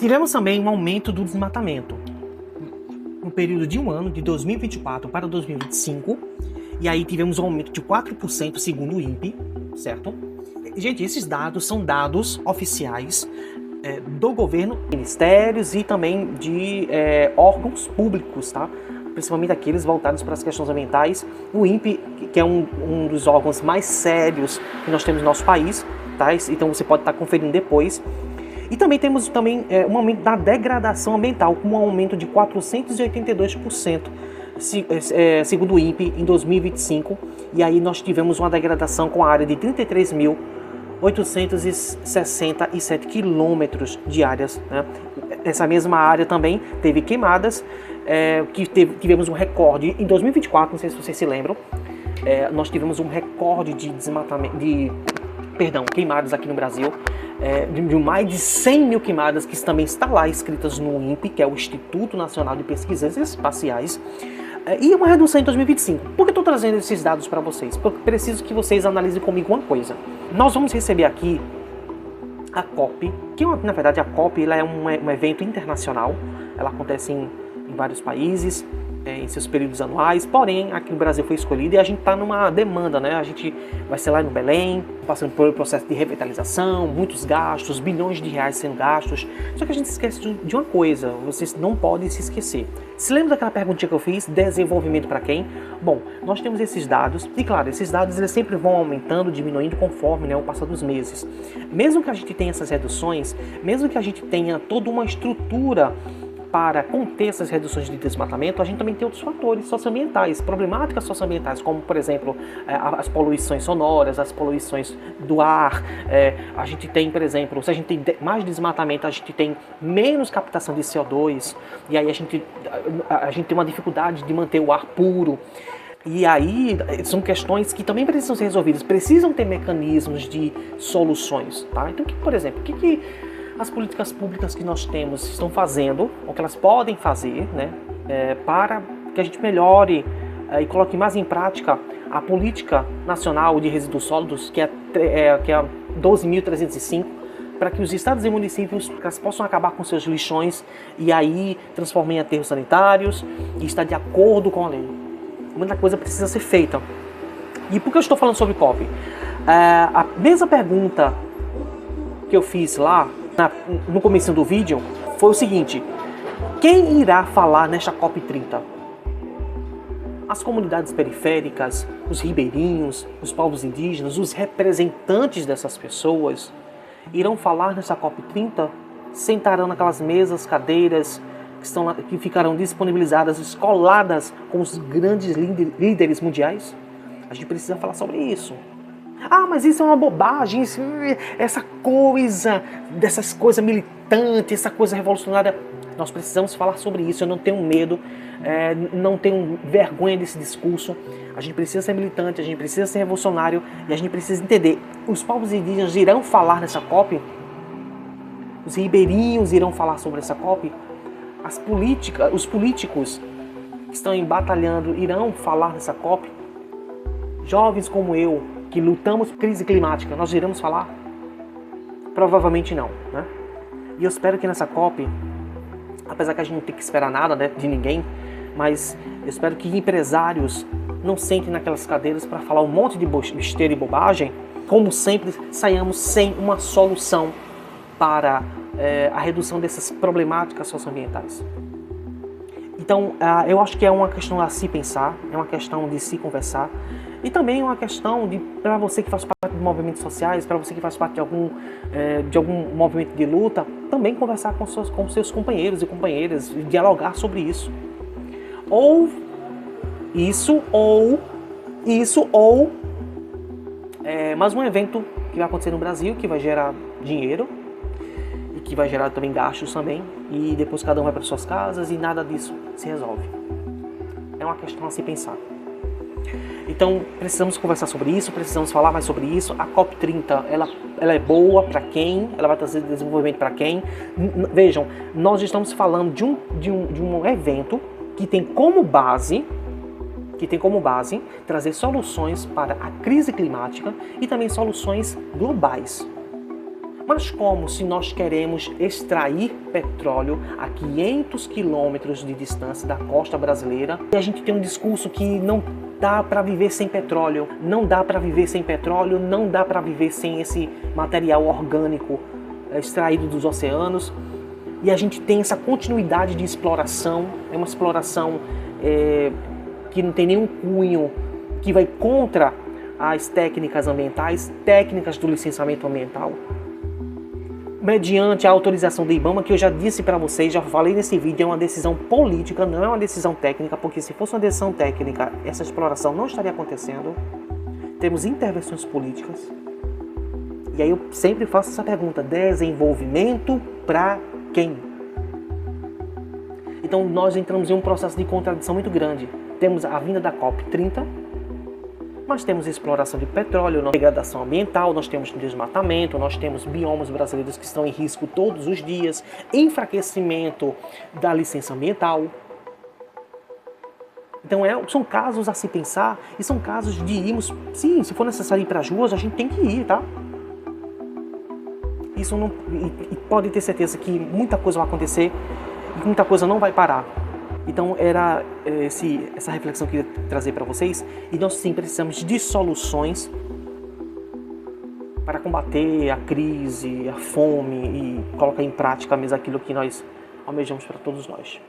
Tivemos também um aumento do desmatamento no período de um ano, de 2024 para 2025, e aí tivemos um aumento de 4% segundo o INPE, certo? Gente, esses dados são dados oficiais do governo, ministérios e também de órgãos públicos, tá? Principalmente aqueles voltados para as questões ambientais. O INPE, que é um dos órgãos mais sérios que nós temos no nosso país, tá? Então você pode estar conferindo depois. E também temos um aumento da degradação ambiental, com um aumento de 482%, segundo o INPE, em 2025. E aí nós tivemos uma degradação com a área de 33.867 quilômetros de áreas, né? Essa mesma área também teve queimadas, tivemos um recorde em 2024, não sei se vocês se lembram, nós tivemos um recorde de queimadas aqui no Brasil, de mais de 100 mil queimadas, que também está lá escritas no INPE, que é o Instituto Nacional de Pesquisas Espaciais, e uma redução em 2025. Por que eu estou trazendo esses dados para vocês? Porque preciso que vocês analisem comigo uma coisa. Nós vamos receber aqui a COP, que na verdade a COP ela é um evento internacional, ela acontece em vários países, em seus períodos anuais, porém aqui no Brasil foi escolhido e a gente está numa demanda, né? A gente vai ser lá no Belém, passando por um processo de revitalização, muitos gastos, bilhões de reais sendo gastos. Só que a gente esquece de uma coisa, vocês não podem se esquecer. Se lembra daquela perguntinha que eu fiz, desenvolvimento para quem? Bom, nós temos esses dados e claro, esses dados eles sempre vão aumentando, diminuindo conforme, né, o passar dos meses. Mesmo que a gente tenha essas reduções, mesmo que a gente tenha toda uma estrutura para conter essas reduções de desmatamento, a gente também tem outros fatores socioambientais, problemáticas socioambientais, como, por exemplo, as poluições sonoras, as poluições do ar. A gente tem, por exemplo, se a gente tem mais desmatamento, a gente tem menos captação de CO2, e aí a gente tem uma dificuldade de manter o ar puro. E aí são questões que também precisam ser resolvidas, precisam ter mecanismos de soluções, tá? Então, por exemplo, o que as políticas públicas que nós temos estão fazendo, ou que elas podem fazer, né, para que a gente melhore e coloque mais em prática a política nacional de resíduos sólidos, que é a 12.305, para que os estados e municípios possam acabar com seus lixões e aí transformem em aterros sanitários e estar de acordo com a lei. Muita coisa precisa ser feita. E por que eu estou falando sobre COP? A mesma pergunta que eu fiz lá no começo do vídeo foi o seguinte: quem irá falar nesta COP30? As comunidades periféricas, os ribeirinhos, os povos indígenas, os representantes dessas pessoas irão falar nessa COP30? Sentarão naquelas mesas, cadeiras que ficarão disponibilizadas, coladas com os grandes líderes mundiais? A gente precisa falar sobre isso. Ah, mas isso é uma bobagem, essa coisa, dessas coisas militantes, essa coisa revolucionária. Nós precisamos falar sobre isso, eu não tenho medo, não tenho vergonha desse discurso. A gente precisa ser militante, a gente precisa ser revolucionário e a gente precisa entender. Os povos indígenas irão falar nessa COP? Os ribeirinhos irão falar sobre essa COP? Os políticos que estão batalhando irão falar nessa COP? Jovens como eu, que lutamos por crise climática, nós iremos falar? Provavelmente não, né? E eu espero que nessa COP, apesar que a gente não tem que esperar nada, né, de ninguém, mas eu espero que empresários não sentem naquelas cadeiras para falar um monte de besteira e bobagem. Como sempre, saiamos sem uma solução para a redução dessas problemáticas socioambientais. Então, eu acho que é uma questão a se pensar, é uma questão de se conversar. E também uma questão para você que faz parte de movimentos sociais, para você que faz parte de algum movimento de luta, também conversar com seus companheiros e companheiras, dialogar sobre isso. Mais um evento que vai acontecer no Brasil, que vai gerar dinheiro e que vai gerar também gastos também, e depois cada um vai para suas casas e nada disso se resolve. É uma questão a se pensar. Então, precisamos conversar sobre isso, precisamos falar mais sobre isso. A COP30, ela é boa para quem? Ela vai trazer desenvolvimento para quem? Vejam, nós estamos falando de um evento que tem como base trazer soluções para a crise climática e também soluções globais. Mas como se nós queremos extrair petróleo a 500 quilômetros de distância da costa brasileira e a gente tem um discurso que não dá para viver sem petróleo, não dá para viver sem petróleo, não dá para viver sem esse material orgânico extraído dos oceanos, e a gente tem essa continuidade de exploração, é uma exploração que não tem nenhum cunho, que vai contra as técnicas ambientais, técnicas do licenciamento ambiental, mediante a autorização do IBAMA, que eu já disse para vocês, já falei nesse vídeo, é uma decisão política, não é uma decisão técnica, porque se fosse uma decisão técnica, essa exploração não estaria acontecendo. Temos intervenções políticas. E aí eu sempre faço essa pergunta: desenvolvimento para quem? Então nós entramos em um processo de contradição muito grande. Temos a vinda da COP30, mas temos exploração de petróleo, degradação ambiental, nós temos desmatamento, nós temos biomas brasileiros que estão em risco todos os dias, enfraquecimento da licença ambiental. Então são casos a se pensar e são casos de irmos, sim, se for necessário ir para as ruas, a gente tem que ir, tá? Isso não, e pode ter certeza que muita coisa vai acontecer e muita coisa não vai parar. Então era essa reflexão que eu queria trazer para vocês. E nós sim precisamos de soluções para combater a crise, a fome e colocar em prática mesmo aquilo que nós almejamos para todos nós.